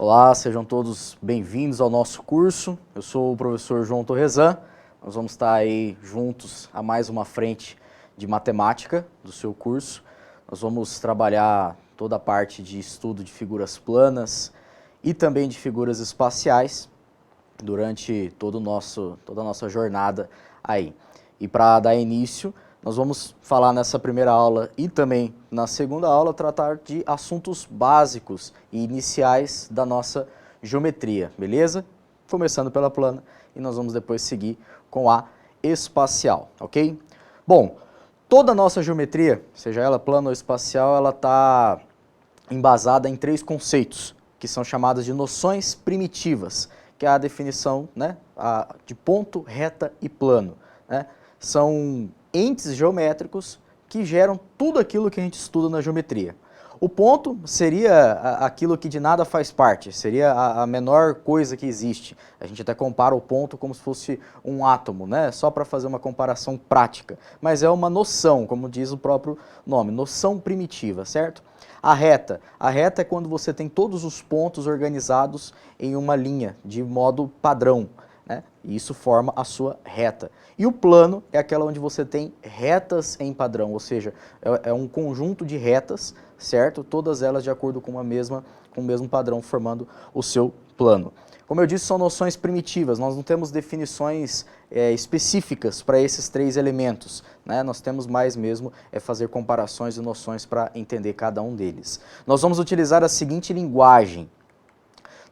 Olá, sejam todos bem-vindos ao nosso curso. Eu sou o professor João Torresan. Nós vamos estar aí juntos a mais uma frente de matemática do seu curso. Nós vamos trabalhar toda a parte de estudo de figuras planas e também de figuras espaciais durante toda a nossa jornada aí. E para dar início, nós vamos falar nessa primeira aula e também na segunda aula tratar de assuntos básicos e iniciais da nossa geometria, beleza? Começando pela plana e nós vamos depois seguir com a espacial, ok? Bom, toda a nossa geometria, seja ela plana ou espacial, ela está embasada em três conceitos, que são chamadas de noções primitivas, que é a definição, né, de ponto, reta e plano, né? São entes geométricos que geram tudo aquilo que a gente estuda na geometria. O ponto seria aquilo que de nada faz parte, seria a menor coisa que existe. A gente até compara o ponto como se fosse um átomo, né? Só para fazer uma comparação prática. Mas é uma noção, como diz o próprio nome, noção primitiva, certo? A reta é quando você tem todos os pontos organizados em uma linha, de modo padrão, né? E isso forma a sua reta. E o plano é aquela onde você tem retas em padrão, ou seja, é um conjunto de retas, certo? Todas elas de acordo com o mesmo padrão, formando o seu plano. Como eu disse, são noções primitivas, nós não temos definições específicas para esses três elementos, né? Nós temos mais mesmo fazer comparações e noções para entender cada um deles. Nós vamos utilizar a seguinte linguagem.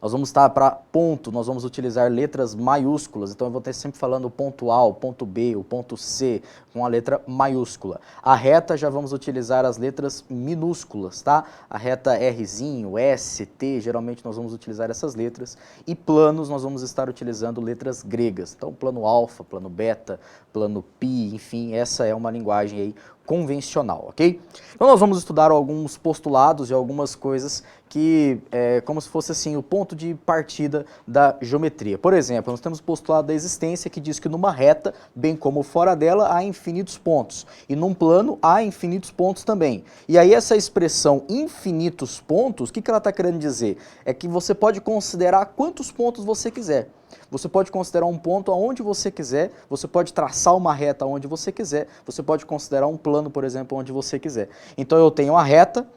Nós vamos estar para ponto, nós vamos utilizar letras maiúsculas, então eu vou estar sempre falando o ponto A, o ponto B, o ponto C, com a letra maiúscula. A reta já vamos utilizar as letras minúsculas, tá? A reta Rzinho, S, T, geralmente nós vamos utilizar essas letras. E planos nós vamos estar utilizando letras gregas, então plano alfa, plano beta, plano pi, enfim, essa é uma linguagem aí convencional, ok? Então nós vamos estudar alguns postulados e algumas coisas que é como se fosse assim o ponto de partida da geometria. Por exemplo, nós temos o postulado da existência que diz que numa reta, bem como fora dela, há infinitos pontos. E num plano há infinitos pontos também. E aí essa expressão infinitos pontos, o que ela está querendo dizer? É que você pode considerar quantos pontos você quiser. Você pode considerar um ponto aonde você quiser, você pode traçar uma reta aonde você quiser, você pode considerar um plano, por exemplo, onde você quiser. Então eu tenho a reta,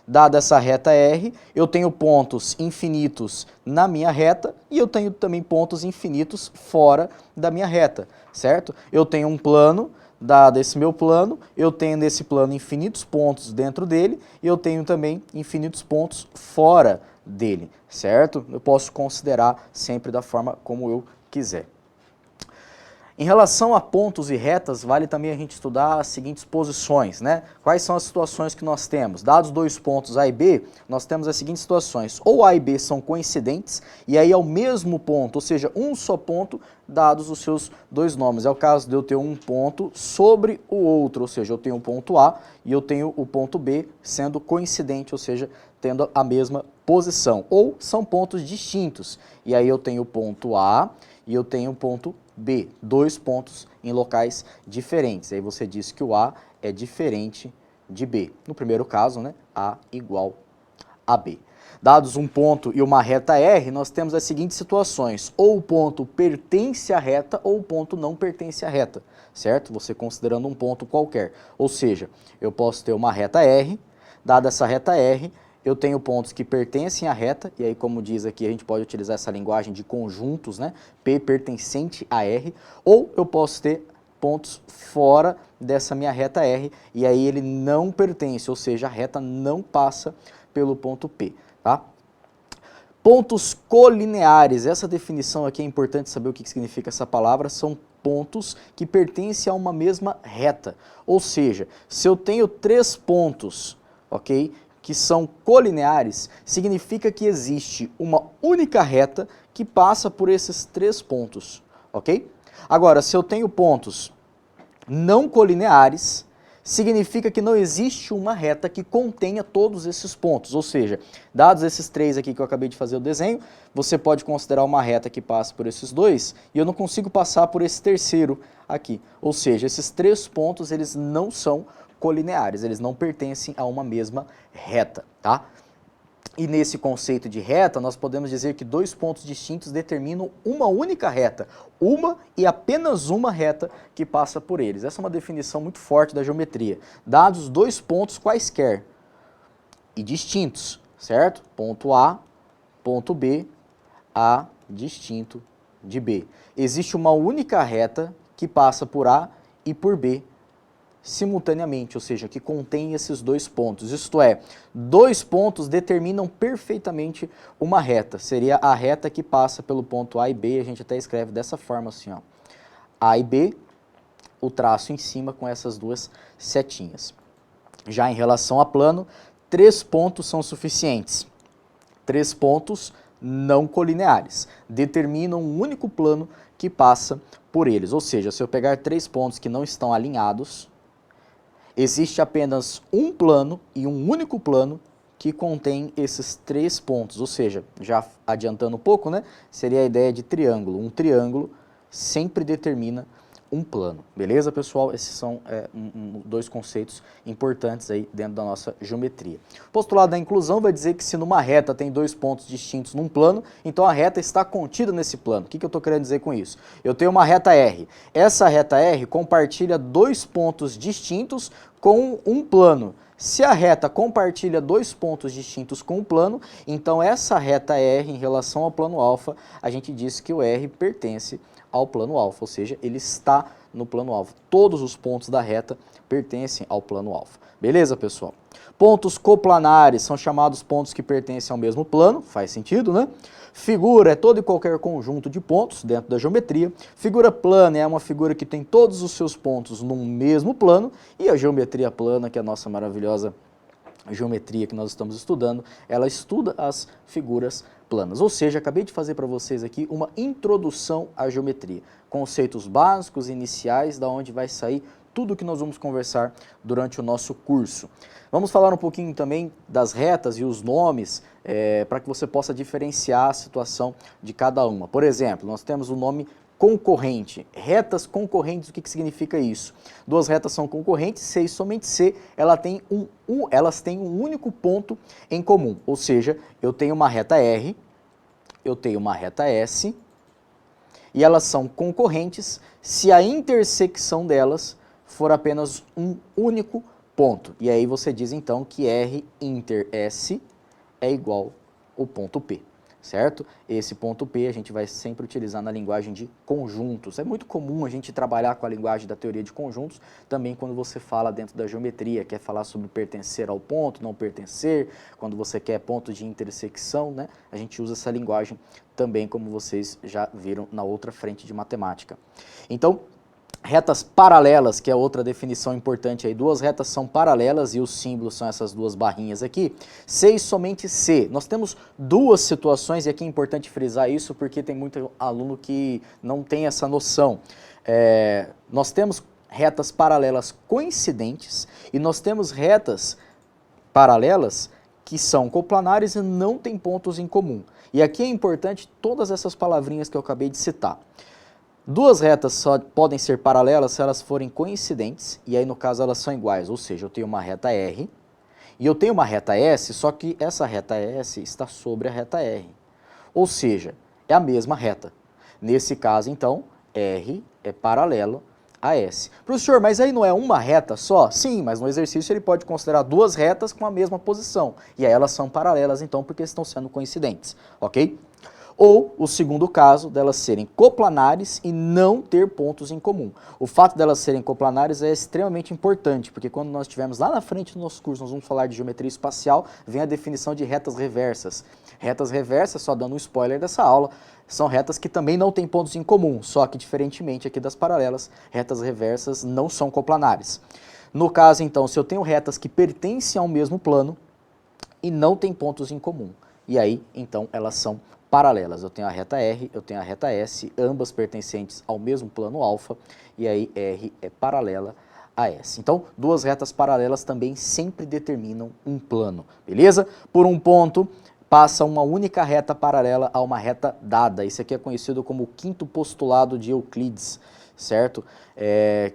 dada essa reta R, eu tenho pontos infinitos na minha reta e eu tenho também pontos infinitos fora da minha reta, certo? Eu tenho um plano, dado esse meu plano, eu tenho nesse plano infinitos pontos dentro dele e eu tenho também infinitos pontos fora dele, certo? Eu posso considerar sempre da forma como eu quiser. Em relação a pontos e retas, vale também a gente estudar as seguintes posições, né? Quais são as situações que nós temos? Dados dois pontos A e B, nós temos as seguintes situações. Ou A e B são coincidentes, e aí é o mesmo ponto, ou seja, um só ponto, dados os seus dois nomes. É o caso de eu ter um ponto sobre o outro, ou seja, eu tenho o ponto A e eu tenho o ponto B sendo coincidente, ou seja, tendo a mesma posição. Ou são pontos distintos, e aí eu tenho o ponto A e eu tenho o ponto B, dois pontos em locais diferentes. Aí você diz que o A é diferente de B. No primeiro caso, né, A igual a B. Dados um ponto e uma reta R, nós temos as seguintes situações. Ou o ponto pertence à reta ou o ponto não pertence à reta, certo? Você considerando um ponto qualquer. Ou seja, eu posso ter uma reta R, dada essa reta R, eu tenho pontos que pertencem à reta, e aí como diz aqui, a gente pode utilizar essa linguagem de conjuntos, né? P pertencente a R, ou eu posso ter pontos fora dessa minha reta R, e aí ele não pertence, ou seja, a reta não passa pelo ponto P, tá? Pontos colineares, essa definição aqui é importante saber o que significa essa palavra, são pontos que pertencem a uma mesma reta, ou seja, se eu tenho três pontos, ok? Que são colineares, significa que existe uma única reta que passa por esses três pontos, ok? Agora, se eu tenho pontos não colineares, significa que não existe uma reta que contenha todos esses pontos, ou seja, dados esses três aqui que eu acabei de fazer o desenho, você pode considerar uma reta que passa por esses dois, e eu não consigo passar por esse terceiro aqui, ou seja, esses três pontos eles não são colineares, eles não pertencem a uma mesma reta, tá? E nesse conceito de reta, nós podemos dizer que dois pontos distintos determinam uma única reta, uma e apenas uma reta que passa por eles. Essa é uma definição muito forte da geometria. Dados dois pontos quaisquer e distintos, certo? Ponto A, ponto B, A distinto de B. Existe uma única reta que passa por A e por B simultaneamente, ou seja, que contém esses dois pontos. Isto é, dois pontos determinam perfeitamente uma reta. Seria a reta que passa pelo ponto A e B, a gente até escreve dessa forma assim, ó. A e B, o traço em cima com essas duas setinhas. Já em relação a plano, 3 pontos são suficientes. 3 pontos não colineares. Determinam um único plano que passa por eles. Ou seja, se eu pegar 3 pontos que não estão alinhados, existe apenas um plano e um único plano que contém esses 3 pontos. Ou seja, já adiantando um pouco, né? Seria a ideia de triângulo. Um triângulo sempre determina um plano. Beleza, pessoal? Esses são dois conceitos importantes aí dentro da nossa geometria. O postulado da inclusão vai dizer que se numa reta tem 2 pontos distintos num plano, então a reta está contida nesse plano. O que eu estou querendo dizer com isso? Eu tenho uma reta R. Essa reta R compartilha 2 pontos distintos com um plano. Se a reta compartilha 2 pontos distintos com o plano, então essa reta R em relação ao plano alfa, a gente diz que o R pertence ao plano alfa, ou seja, ele está no plano alfa. Todos os pontos da reta pertencem ao plano alfa. Beleza, pessoal? Pontos coplanares são chamados pontos que pertencem ao mesmo plano, faz sentido, né? Figura é todo e qualquer conjunto de pontos dentro da geometria. Figura plana é uma figura que tem todos os seus pontos num mesmo plano. E a geometria plana, que é a nossa maravilhosa geometria que nós estamos estudando, ela estuda as figuras planas. Ou seja, acabei de fazer para vocês aqui uma introdução à geometria. Conceitos básicos, iniciais, da onde vai sair tudo o que nós vamos conversar durante o nosso curso. Vamos falar um pouquinho também das retas e os nomes, para que você possa diferenciar a situação de cada uma. Por exemplo, nós temos o nome concorrente. Retas concorrentes, o que significa isso? Duas retas são concorrentes, C e somente C, elas têm um único ponto em comum. Ou seja, eu tenho uma reta R, eu tenho uma reta S, e elas são concorrentes se a intersecção delas for apenas um único ponto. E aí você diz então que R inter S é igual ao ponto P, certo? Esse ponto P a gente vai sempre utilizar na linguagem de conjuntos. É muito comum a gente trabalhar com a linguagem da teoria de conjuntos, também quando você fala dentro da geometria, quer falar sobre pertencer ao ponto, não pertencer, quando você quer ponto de intersecção, né? A gente usa essa linguagem também, como vocês já viram na outra frente de matemática. Então, retas paralelas, que é outra definição importante aí, duas retas são paralelas e os símbolos são essas duas barrinhas aqui. C e somente C. Nós temos duas situações, e aqui é importante frisar isso porque tem muito aluno que não tem essa noção. Nós temos retas paralelas coincidentes e nós temos retas paralelas que são coplanares e não têm pontos em comum. E aqui é importante todas essas palavrinhas que eu acabei de citar. Duas retas só podem ser paralelas se elas forem coincidentes, e aí no caso elas são iguais, ou seja, eu tenho uma reta R e eu tenho uma reta S, só que essa reta S está sobre a reta R, ou seja, é a mesma reta. Nesse caso, então, R é paralelo a S. Professor, mas aí não é uma reta só? Sim, mas no exercício ele pode considerar duas retas com a mesma posição, e aí elas são paralelas então porque estão sendo coincidentes, ok? Ou o segundo caso, delas serem coplanares e não ter pontos em comum. O fato delas serem coplanares é extremamente importante, porque quando nós estivermos lá na frente do nosso curso, nós vamos falar de geometria espacial, vem a definição de retas reversas. Retas reversas, só dando um spoiler dessa aula, são retas que também não têm pontos em comum, só que diferentemente aqui das paralelas, retas reversas não são coplanares. No caso, então, se eu tenho retas que pertencem ao mesmo plano e não têm pontos em comum, e aí, então, elas são paralelas. Eu tenho a reta R, eu tenho a reta S, ambas pertencentes ao mesmo plano alfa, e aí R é paralela a S. Então, duas retas paralelas também sempre determinam um plano, beleza? Por um ponto, passa uma única reta paralela a uma reta dada. Isso aqui é conhecido como o quinto postulado de Euclides, certo?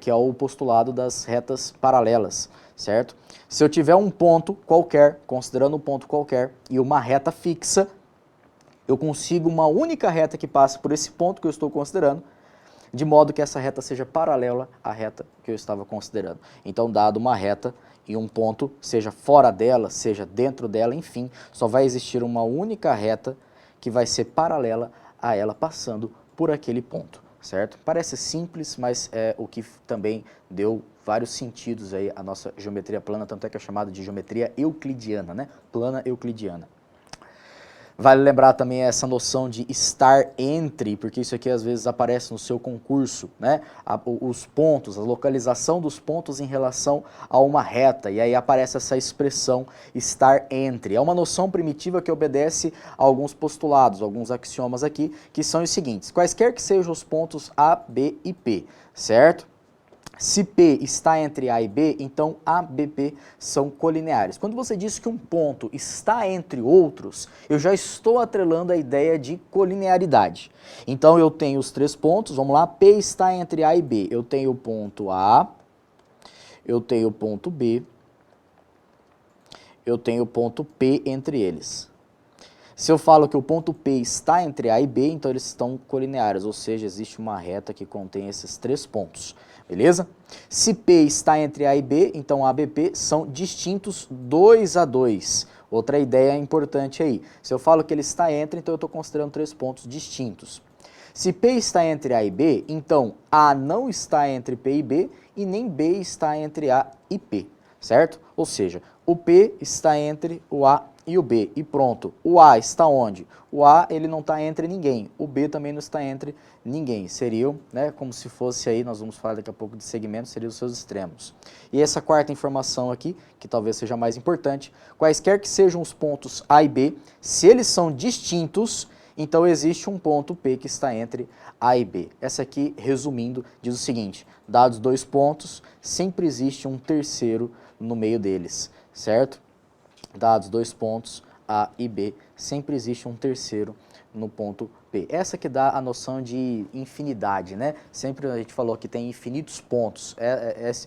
Que é o postulado das retas paralelas, certo? Se eu tiver um ponto qualquer, considerando um ponto qualquer, e uma reta fixa, eu consigo uma única reta que passe por esse ponto que eu estou considerando, de modo que essa reta seja paralela à reta que eu estava considerando. Então, dado uma reta e um ponto, seja fora dela, seja dentro dela, enfim, só vai existir uma única reta que vai ser paralela a ela passando por aquele ponto, certo? Parece simples, mas é o que também deu vários sentidos aí à nossa geometria plana, tanto é que é chamada de geometria euclidiana, né? Plana euclidiana. Vale lembrar também essa noção de estar entre, porque isso aqui às vezes aparece no seu concurso, né? Os pontos, a localização dos pontos em relação a uma reta, e aí aparece essa expressão estar entre. É uma noção primitiva que obedece a alguns postulados, alguns axiomas aqui, que são os seguintes: quaisquer que sejam os pontos A, B e P, certo? Se P está entre A e B, então A, B, P são colineares. Quando você diz que um ponto está entre outros, eu já estou atrelando a ideia de colinearidade. Então eu tenho os três pontos, vamos lá, P está entre A e B. Eu tenho o ponto A, eu tenho o ponto B, eu tenho o ponto P entre eles. Se eu falo que o ponto P está entre A e B, então eles estão colineares, ou seja, existe uma reta que contém esses três pontos. Beleza? Se P está entre A e B, então A, B, P são distintos 2 a 2. Outra ideia importante aí. Se eu falo que ele está entre, então eu estou considerando três pontos distintos. Se P está entre A e B, então A não está entre P e B e nem B está entre A e P, certo? Ou seja, o P está entre o A e o B, e pronto. O A está onde? O A, ele não está entre ninguém, o B também não está entre ninguém. Seriam, né, como se fosse aí, nós vamos falar daqui a pouco de segmentos, seriam os seus extremos. E essa quarta informação aqui, que talvez seja mais importante, quaisquer que sejam os pontos A e B, se eles são distintos, então existe um ponto P que está entre A e B. Essa aqui, resumindo, diz o seguinte: dados dois pontos, sempre existe um terceiro no meio deles, certo? Dados dois pontos, A e B, sempre existe um terceiro no ponto P. Essa que dá a noção de infinidade, né? Sempre a gente falou que tem infinitos pontos.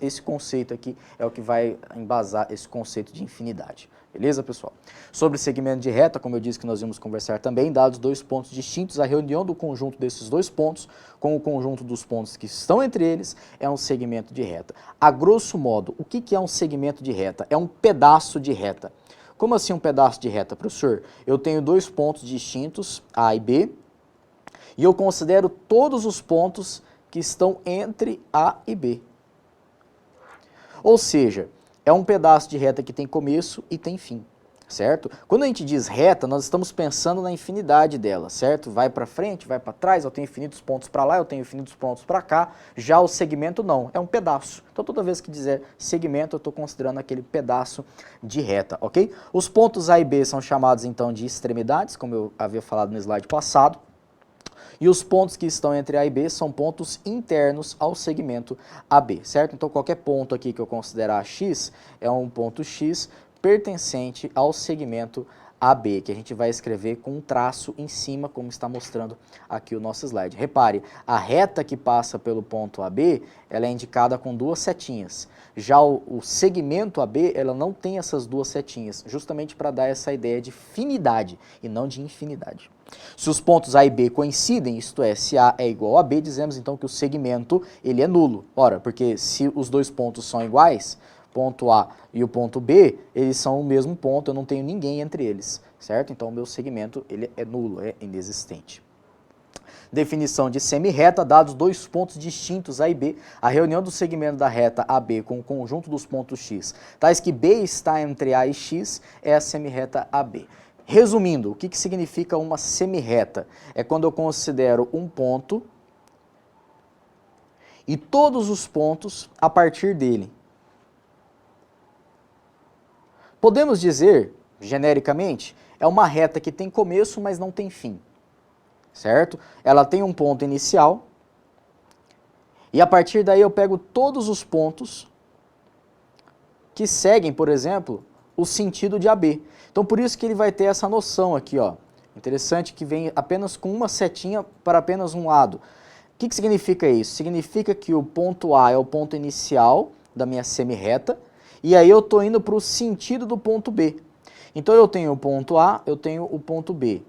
Esse conceito aqui é o que vai embasar esse conceito de infinidade. Beleza, pessoal? Sobre segmento de reta, como eu disse que nós íamos conversar também, dados dois pontos distintos, a reunião do conjunto desses dois pontos com o conjunto dos pontos que estão entre eles é um segmento de reta. A grosso modo, o que é um segmento de reta? É um pedaço de reta. Como assim um pedaço de reta, professor? Eu tenho dois pontos distintos, A e B, e eu considero todos os pontos que estão entre A e B. Ou seja, é um pedaço de reta que tem começo e tem fim, certo? Quando a gente diz reta, nós estamos pensando na infinidade dela, certo? Vai para frente, vai para trás, eu tenho infinitos pontos para lá, eu tenho infinitos pontos para cá. Já o segmento não, é um pedaço. Então toda vez que dizer segmento, eu estou considerando aquele pedaço de reta, ok? Os pontos A e B são chamados então de extremidades, como eu havia falado no slide passado. E os pontos que estão entre A e B são pontos internos ao segmento AB, certo? Então qualquer ponto aqui que eu considerar X é um ponto X pertencente ao segmento AB, que a gente vai escrever com um traço em cima, como está mostrando aqui o nosso slide. Repare, a reta que passa pelo ponto AB, ela é indicada com duas setinhas. Já o segmento AB, ela não tem essas duas setinhas, justamente para dar essa ideia de finidade e não de infinidade. Se os pontos A e B coincidem, isto é, se A é igual a B, dizemos então que o segmento ele é nulo. Ora, porque se os dois pontos são iguais, ponto A e o ponto B, eles são o mesmo ponto, eu não tenho ninguém entre eles, certo? Então o meu segmento ele é nulo, é inexistente. Definição de semirreta, dados dois pontos distintos A e B, a reunião do segmento da reta AB com o conjunto dos pontos X, tais que B está entre A e X, é a semirreta AB. Resumindo, o que significa uma semirreta? É quando eu considero um ponto e todos os pontos a partir dele. Podemos dizer, genericamente, é uma reta que tem começo, mas não tem fim, certo? Ela tem um ponto inicial e a partir daí eu pego todos os pontos que seguem, por exemplo, o sentido de AB. Então, por isso que ele vai ter essa noção aqui, ó. Interessante que vem apenas com uma setinha para apenas um lado. O que significa isso? Significa que o ponto A é o ponto inicial da minha semirreta E aí eu estou indo para o sentido do ponto B. Então eu tenho o ponto A, eu tenho o ponto B,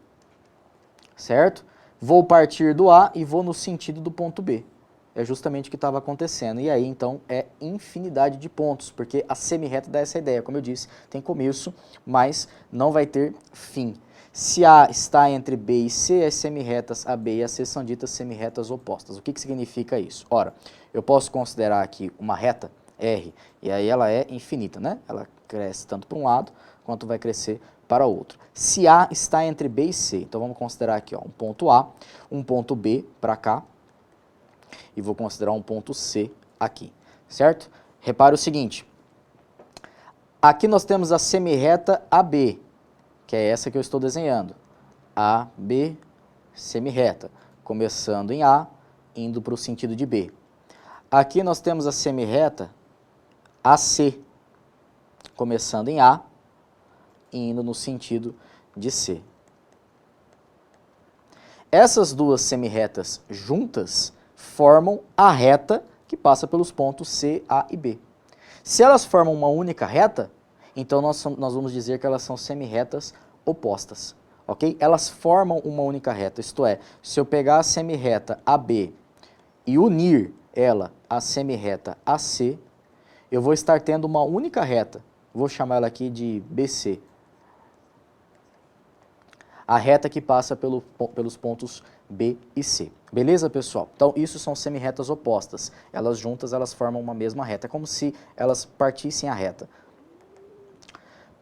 certo? Vou partir do A e vou no sentido do ponto B. É justamente o que estava acontecendo. E aí, então, é infinidade de pontos, porque a semirreta dá essa ideia. Como eu disse, tem começo, mas não vai ter fim. Se A está entre B e C, as semirretas AB e AC são ditas semirretas opostas. O que significa isso? Ora, eu posso considerar aqui uma reta, R, e aí ela é infinita, né? Ela cresce tanto para um lado, quanto vai crescer para o outro. Se A está entre B e C, então vamos considerar aqui ó, um ponto A, um ponto B para cá, e vou considerar um ponto C aqui, certo? Repare o seguinte, aqui nós temos a semirreta AB, que é essa que eu estou desenhando, AB, semirreta, começando em A, indo para o sentido de B. Aqui nós temos a semirreta AC, começando em A, indo no sentido de C. Essas duas semirretas juntas formam a reta que passa pelos pontos C, A e B. Se elas formam uma única reta, então nós vamos dizer que elas são semirretas opostas, ok? Elas formam uma única reta, isto é, se eu pegar a semirreta AB e unir ela à semirreta AC, eu vou estar tendo uma única reta, vou chamar ela aqui de BC. A reta que passa pelos pontos B e C. Beleza, pessoal? Então, isso são semirretas opostas. Elas juntas, elas formam uma mesma reta. É como se elas partissem a reta.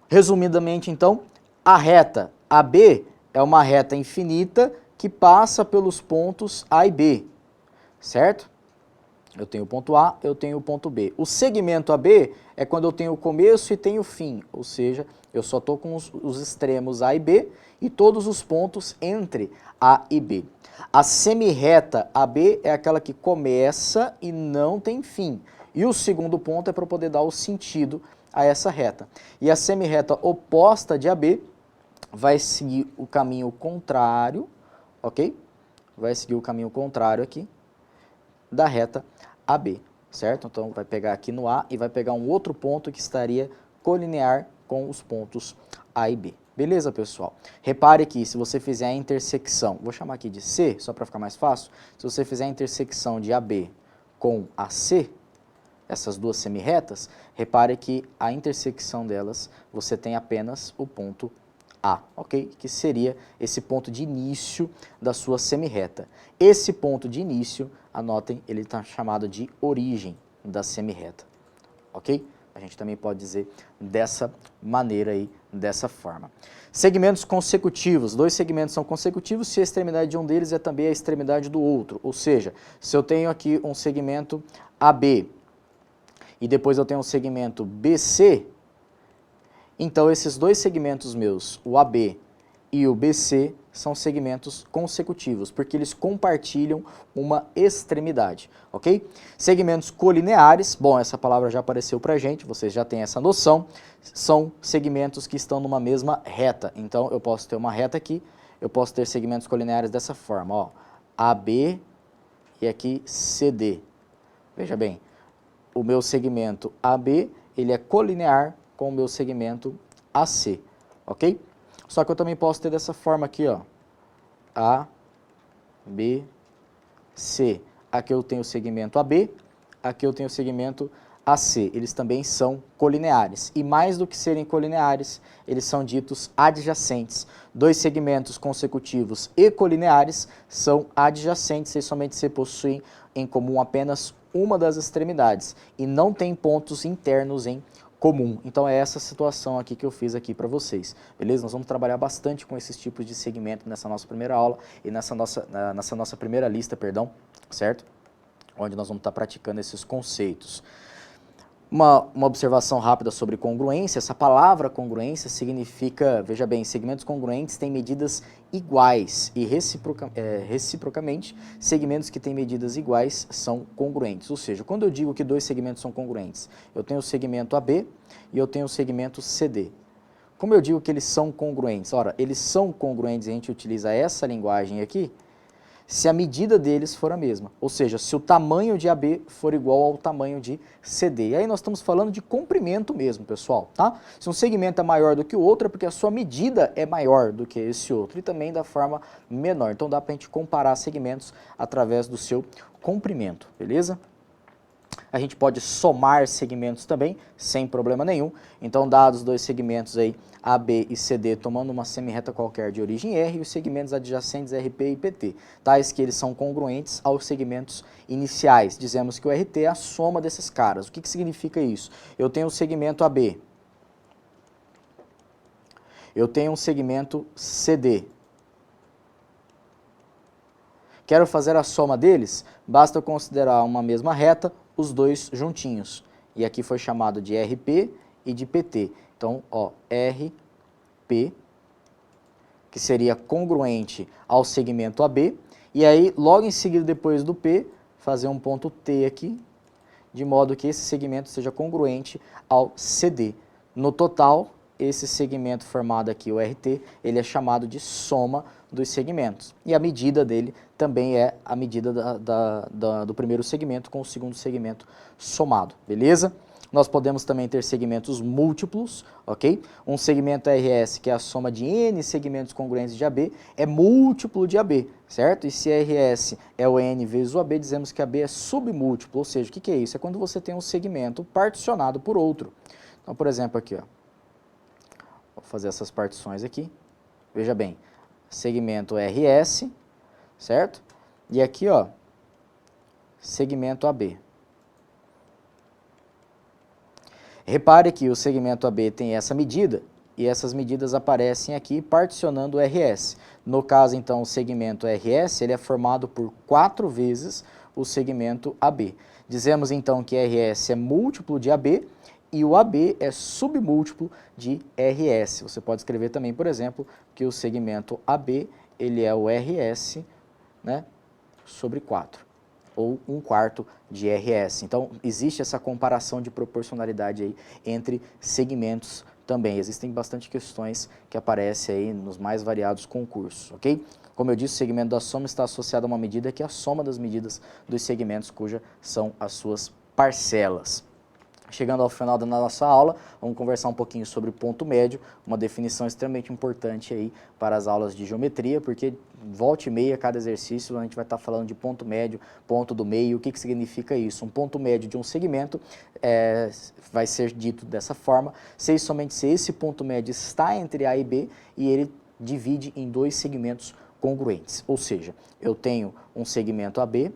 Resumidamente, então, a reta AB é uma reta infinita que passa pelos pontos A e B, certo? Eu tenho o ponto A, eu tenho o ponto B. O segmento AB é quando eu tenho o começo e tenho o fim, ou seja, eu só estou com os extremos A e B e todos os pontos entre A e B. A semirreta AB é aquela que começa e não tem fim. E o segundo ponto é para poder dar o sentido a essa reta. E a semirreta oposta de AB vai seguir o caminho contrário, ok? Vai seguir o caminho contrário aqui da reta AB, certo? Então vai pegar aqui no A e vai pegar um outro ponto que estaria colinear com os pontos A e B. Beleza, pessoal? Repare que se você fizer a intersecção, vou chamar aqui de C, só para ficar mais fácil, se você fizer a intersecção de AB com AC, essas duas semirretas, repare que a intersecção delas, você tem apenas o ponto A, ok? Que seria esse ponto de início da sua semirreta. Esse ponto de início, anotem, ele está chamado de origem da semirreta, ok? A gente também pode dizer dessa maneira aí, dessa forma. Segmentos consecutivos. Dois segmentos são consecutivos se a extremidade de um deles é também a extremidade do outro. Ou seja, se eu tenho aqui um segmento AB e depois eu tenho um segmento BC, então esses dois segmentos meus, o AB e o BC, são segmentos consecutivos, porque eles compartilham uma extremidade, ok? Segmentos colineares, bom, essa palavra já apareceu pra gente, vocês já têm essa noção, são segmentos que estão numa mesma reta. Então, eu posso ter uma reta aqui, eu posso ter segmentos colineares dessa forma, ó, AB e aqui CD. Veja bem, o meu segmento AB, ele é colinear com o meu segmento AC, ok? Só que eu também posso ter dessa forma aqui, ó, A, B, C. Aqui eu tenho o segmento AB, aqui eu tenho o segmento AC. Eles também são colineares. E mais do que serem colineares, eles são ditos adjacentes. Dois segmentos consecutivos e colineares são adjacentes e somente se possuem em comum apenas uma das extremidades e não tem pontos internos em comum. Então é essa situação aqui que eu fiz aqui para vocês, beleza? Nós vamos trabalhar bastante com esses tipos de segmento nessa nossa primeira aula e nessa nossa primeira lista, perdão, certo? Onde nós vamos estar praticando esses conceitos. Uma observação rápida sobre congruência. Essa palavra congruência significa, veja bem, segmentos congruentes têm medidas iguais e reciprocamente, segmentos que têm medidas iguais são congruentes. Ou seja, quando eu digo que dois segmentos são congruentes, eu tenho o segmento AB e eu tenho o segmento CD. Como eu digo que eles são congruentes? Ora, eles são congruentes e a gente utiliza essa linguagem aqui se a medida deles for a mesma, ou seja, se o tamanho de AB for igual ao tamanho de CD. E aí nós estamos falando de comprimento mesmo, pessoal, tá? Se um segmento é maior do que o outro, é porque a sua medida é maior do que esse outro, e também da forma menor. Então dá para a gente comparar segmentos através do seu comprimento, beleza? A gente pode somar segmentos também, sem problema nenhum. Então, dados dois segmentos aí, AB e CD, tomando uma semirreta qualquer de origem R, e os segmentos adjacentes RP e PT, tais que eles são congruentes aos segmentos iniciais. Dizemos que o RT é a soma desses caras. O que significa isso? Eu tenho o segmento AB. Eu tenho um segmento CD. Quero fazer a soma deles? Basta eu considerar uma mesma reta, os dois juntinhos. E aqui foi chamado de RP e de PT. Então, ó, RP, que seria congruente ao segmento AB. E aí, logo em seguida, depois do P, fazer um ponto T aqui, de modo que esse segmento seja congruente ao CD. No total, esse segmento formado aqui, o RT, ele é chamado de soma dos segmentos. E a medida dele também é a medida do primeiro segmento com o segundo segmento somado, beleza? Nós podemos também ter segmentos múltiplos, ok? Um segmento RS, que é a soma de N segmentos congruentes de AB, é múltiplo de AB, certo? E se RS é o N vezes o AB, dizemos que AB é submúltiplo, ou seja, o que é isso? É quando você tem um segmento particionado por outro. Então, por exemplo, aqui, ó. Vou fazer essas partições aqui. Veja bem, segmento RS, certo? E aqui, ó, segmento AB. Repare que o segmento AB tem essa medida, e essas medidas aparecem aqui particionando o RS. No caso, então, o segmento RS, ele é formado por 4 vezes o segmento AB. Dizemos, então, que RS é múltiplo de AB, e o AB é submúltiplo de RS. Você pode escrever também, por exemplo, que o segmento AB, ele é o RS, né, sobre 4, ou 1/4 de RS. Então, existe essa comparação de proporcionalidade aí entre segmentos também. Existem bastante questões que aparecem aí nos mais variados concursos, ok? Como eu disse, o segmento da soma está associado a uma medida que é a soma das medidas dos segmentos cuja são as suas parcelas. Chegando ao final da nossa aula, vamos conversar um pouquinho sobre ponto médio, uma definição extremamente importante aí para as aulas de geometria, porque volta e meia, cada exercício, a gente vai estar falando de ponto médio, ponto do meio. O que significa isso? Um ponto médio de um segmento vai ser dito dessa forma, se somente se esse ponto médio está entre A e B e ele divide em dois segmentos congruentes. Ou seja, eu tenho um segmento AB,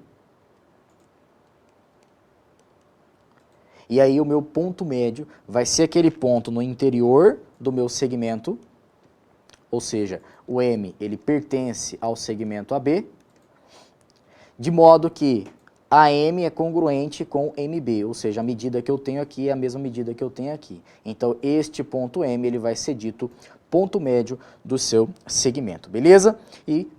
e aí o meu ponto médio vai ser aquele ponto no interior do meu segmento, ou seja, o M ele pertence ao segmento AB, de modo que AM é congruente com MB, ou seja, a medida que eu tenho aqui é a mesma medida que eu tenho aqui. Então, este ponto M ele vai ser dito ponto médio do seu segmento, beleza? E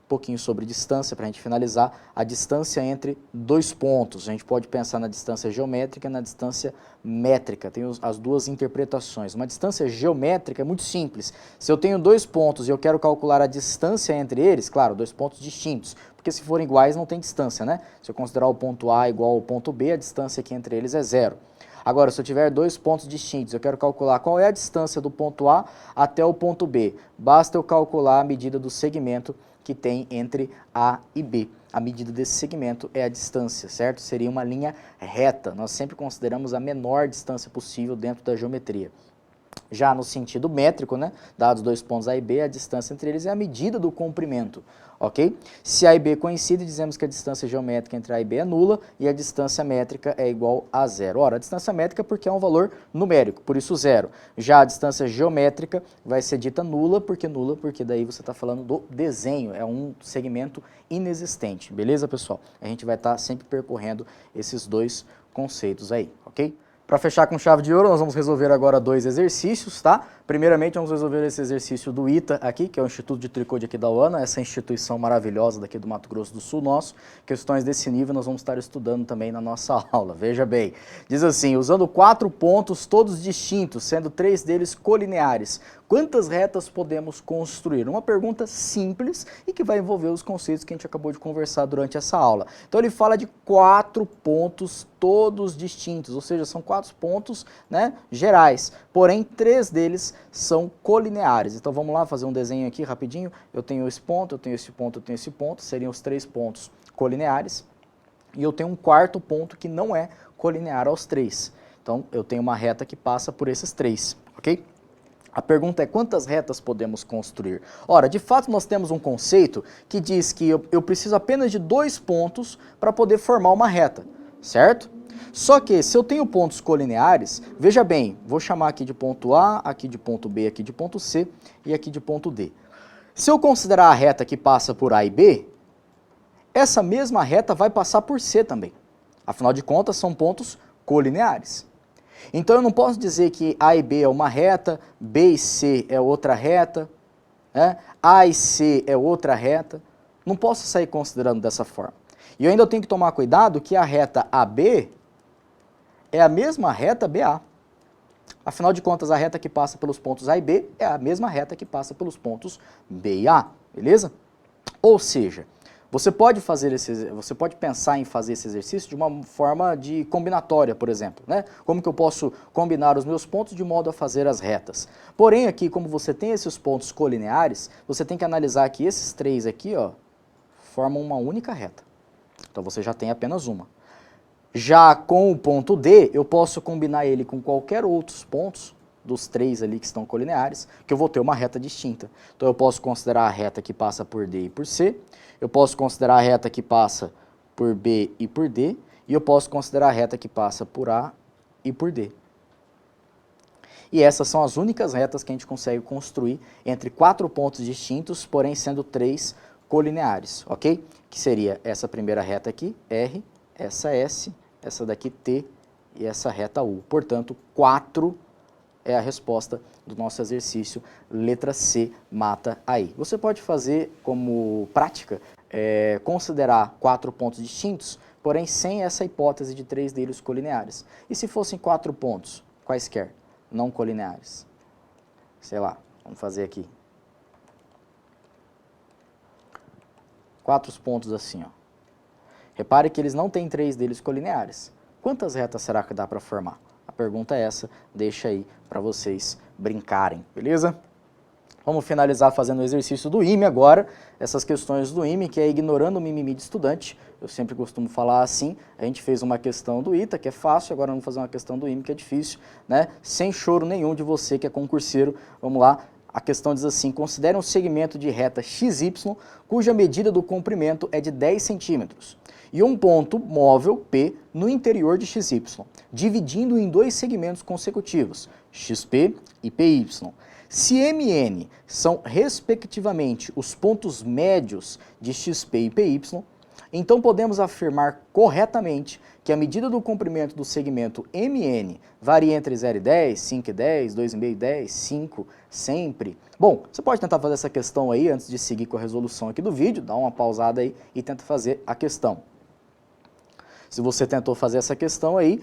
pouquinho sobre distância, para a gente finalizar, a distância entre dois pontos. A gente pode pensar na distância geométrica e na distância métrica, tem as duas interpretações. Uma distância geométrica é muito simples. Se eu tenho dois pontos e eu quero calcular a distância entre eles, claro, dois pontos distintos, porque se forem iguais não tem distância, né? Se eu considerar o ponto A igual ao ponto B, a distância aqui entre eles é 0. Agora, se eu tiver dois pontos distintos, eu quero calcular qual é a distância do ponto A até o ponto B. Basta eu calcular a medida do segmento que tem entre A e B. A medida desse segmento é a distância, certo? Seria uma linha reta. Nós sempre consideramos a menor distância possível dentro da geometria. Já no sentido métrico, né, dados dois pontos A e B, a distância entre eles é a medida do comprimento, ok? Se A e B coincidem, dizemos que a distância geométrica entre A e B é nula e a distância métrica é igual a 0. Ora, a distância métrica porque é um valor numérico, por isso 0. Já a distância geométrica vai ser dita nula porque daí você está falando do desenho, é um segmento inexistente, beleza, pessoal? A gente vai estar sempre percorrendo esses dois conceitos aí, ok? Para fechar com chave de ouro, nós vamos resolver agora dois exercícios, tá? Primeiramente, vamos resolver esse exercício do ITA aqui, que é o Instituto de Tricô de aqui da UANA, essa instituição maravilhosa daqui do Mato Grosso do Sul nosso. Questões desse nível nós vamos estar estudando também na nossa aula. Veja bem, diz assim, usando 4 pontos todos distintos, sendo 3 deles colineares, quantas retas podemos construir? Uma pergunta simples e que vai envolver os conceitos que a gente acabou de conversar durante essa aula. Então ele fala de 4 pontos todos distintos, ou seja, são 4 pontos, né, gerais, porém 3 deles são colineares. Então vamos lá fazer um desenho aqui rapidinho. Eu tenho esse ponto, eu tenho esse ponto, eu tenho esse ponto, seriam os 3 pontos colineares. E eu tenho um 4º ponto que não é colinear aos 3. Então eu tenho uma reta que passa por esses 3, ok? A pergunta é quantas retas podemos construir? Ora, de fato nós temos um conceito que diz que eu preciso apenas de 2 pontos para poder formar uma reta, certo? Só que se eu tenho pontos colineares, veja bem, vou chamar aqui de ponto A, aqui de ponto B, aqui de ponto C e aqui de ponto D. Se eu considerar a reta que passa por A e B, essa mesma reta vai passar por C também. Afinal de contas, são pontos colineares. Então eu não posso dizer que A e B é uma reta, B e C é outra reta, né? A e C é outra reta. Não posso sair considerando dessa forma. E eu ainda tenho que tomar cuidado que a reta AB é a mesma reta BA. Afinal de contas, a reta que passa pelos pontos A e B é a mesma reta que passa pelos pontos B e A, beleza? Ou seja, você pode pensar em fazer esse exercício de uma forma de combinatória, por exemplo, né? Como que eu posso combinar os meus pontos de modo a fazer as retas? Porém, aqui, como você tem esses pontos colineares, você tem que analisar que esses 3 aqui, ó, formam uma única reta. Então você já tem apenas uma. Já com o ponto D, eu posso combinar ele com qualquer outros pontos dos 3 ali que estão colineares, que eu vou ter uma reta distinta. Então eu posso considerar a reta que passa por D e por C, eu posso considerar a reta que passa por B e por D, e eu posso considerar a reta que passa por A e por D. E essas são as únicas retas que a gente consegue construir entre 4 pontos distintos, porém sendo 3 colineares, ok? Que seria essa primeira reta aqui, R, essa S, essa daqui T e essa reta U. Portanto, 4 é a resposta do nosso exercício, letra C mata aí. Você pode fazer como prática, considerar 4 pontos distintos, porém sem essa hipótese de 3 deles colineares. E se fossem 4 pontos, quaisquer, não colineares? Sei lá, vamos fazer aqui. 4 pontos assim, ó. Repare que eles não têm 3 deles colineares. Quantas retas será que dá para formar? A pergunta é essa, deixa aí para vocês brincarem, beleza? Vamos finalizar fazendo o exercício do IME agora, essas questões do IME, que é ignorando o mimimi de estudante. Eu sempre costumo falar assim, a gente fez uma questão do ITA, que é fácil, agora vamos fazer uma questão do IME, que é difícil, né? Sem choro nenhum de você que é concurseiro, vamos lá. A questão diz assim, considere um segmento de reta XY, cuja medida do comprimento é de 10 centímetros, e um ponto móvel P no interior de XY, dividindo em 2 segmentos consecutivos, XP e PY. Se MN são, respectivamente, os pontos médios de XP e PY, então podemos afirmar corretamente que a medida do comprimento do segmento MN varia entre 0 e 10, 5 e 10, 2,5 e 10, 5, sempre. Bom, você pode tentar fazer essa questão aí antes de seguir com a resolução aqui do vídeo, dá uma pausada aí e tenta fazer a questão. Se você tentou fazer essa questão aí,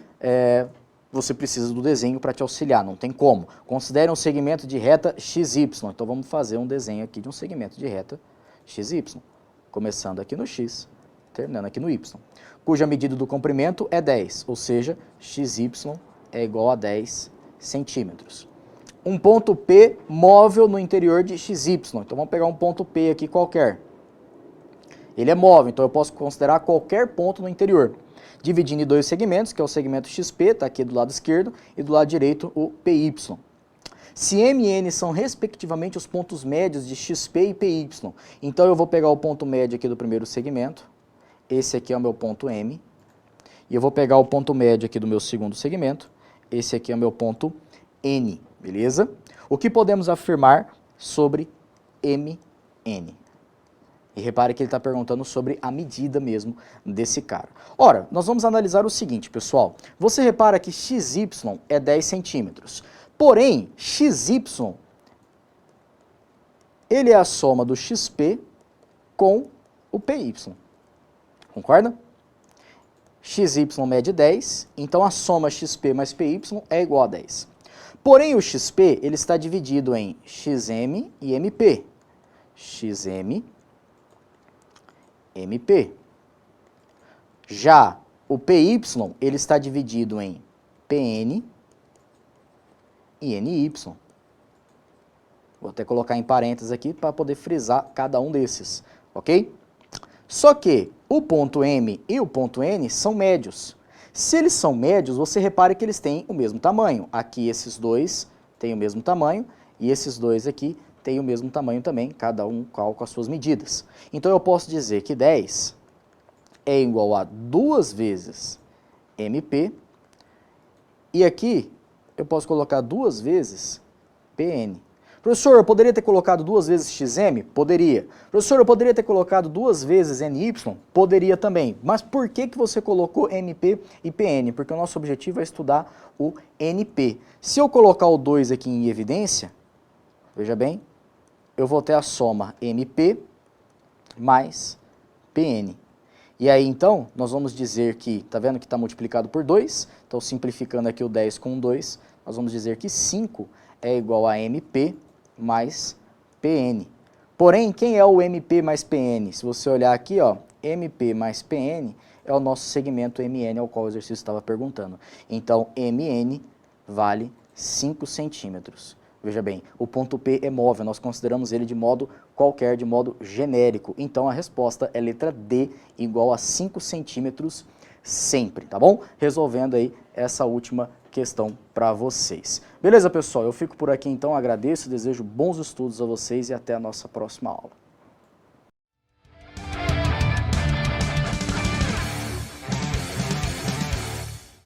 você precisa do desenho para te auxiliar, não tem como. Considere um segmento de reta XY, então vamos fazer um desenho aqui de um segmento de reta XY, começando aqui no X, terminando aqui no Y, cuja medida do comprimento é 10, ou seja, XY é igual a 10 centímetros. Um ponto P móvel no interior de XY, então vamos pegar um ponto P aqui qualquer. Ele é móvel, então eu posso considerar qualquer ponto no interior. Dividindo em 2 segmentos, que é o segmento XP, está aqui do lado esquerdo, e do lado direito o PY. Se MN são respectivamente os pontos médios de XP e PY, então eu vou pegar o ponto médio aqui do primeiro segmento, esse aqui é o meu ponto M, e eu vou pegar o ponto médio aqui do meu segundo segmento, esse aqui é o meu ponto N, beleza? O que podemos afirmar sobre MN? E repare que ele está perguntando sobre a medida mesmo desse cara. Ora, nós vamos analisar o seguinte, pessoal. Você repara que XY é 10 centímetros. Porém, XY, ele é a soma do XP com o PY. Concorda? XY mede 10, então a soma XP mais PY é igual a 10. Porém, o XP ele está dividido em XM e MP. XM, MP. Já o PY ele está dividido em PN e NY. Vou até colocar em parênteses aqui para poder frisar cada um desses, ok? Só que o ponto M e o ponto N são médios. Se eles são médios, você repare que eles têm o mesmo tamanho. Aqui esses dois têm o mesmo tamanho e esses dois aqui têm o mesmo tamanho também, cada um com as suas medidas. Então eu posso dizer que 10 é igual a 2 vezes MP e aqui eu posso colocar 2 vezes PN. Professor, eu poderia ter colocado 2 vezes XM? Poderia. Professor, eu poderia ter colocado 2 vezes NY? Poderia também. Mas por que você colocou MP e PN? Porque o nosso objetivo é estudar o NP. Se eu colocar o 2 aqui em evidência, veja bem, eu vou ter a soma MP mais PN. E aí, então, nós vamos dizer que, tá vendo que está multiplicado por 2? Então, simplificando aqui o 10 com 2, nós vamos dizer que 5 é igual a MP mais PN. Porém, quem é o MP mais PN? Se você olhar aqui, ó, MP mais PN é o nosso segmento MN ao qual o exercício estava perguntando. Então, MN vale 5 centímetros. Veja bem, o ponto P é móvel, nós consideramos ele de modo qualquer, de modo genérico. Então, a resposta é letra D, igual a 5 centímetros sempre, tá bom? Resolvendo aí essa última questão para vocês. Beleza, pessoal? Eu fico por aqui então, agradeço, desejo bons estudos a vocês e até a nossa próxima aula.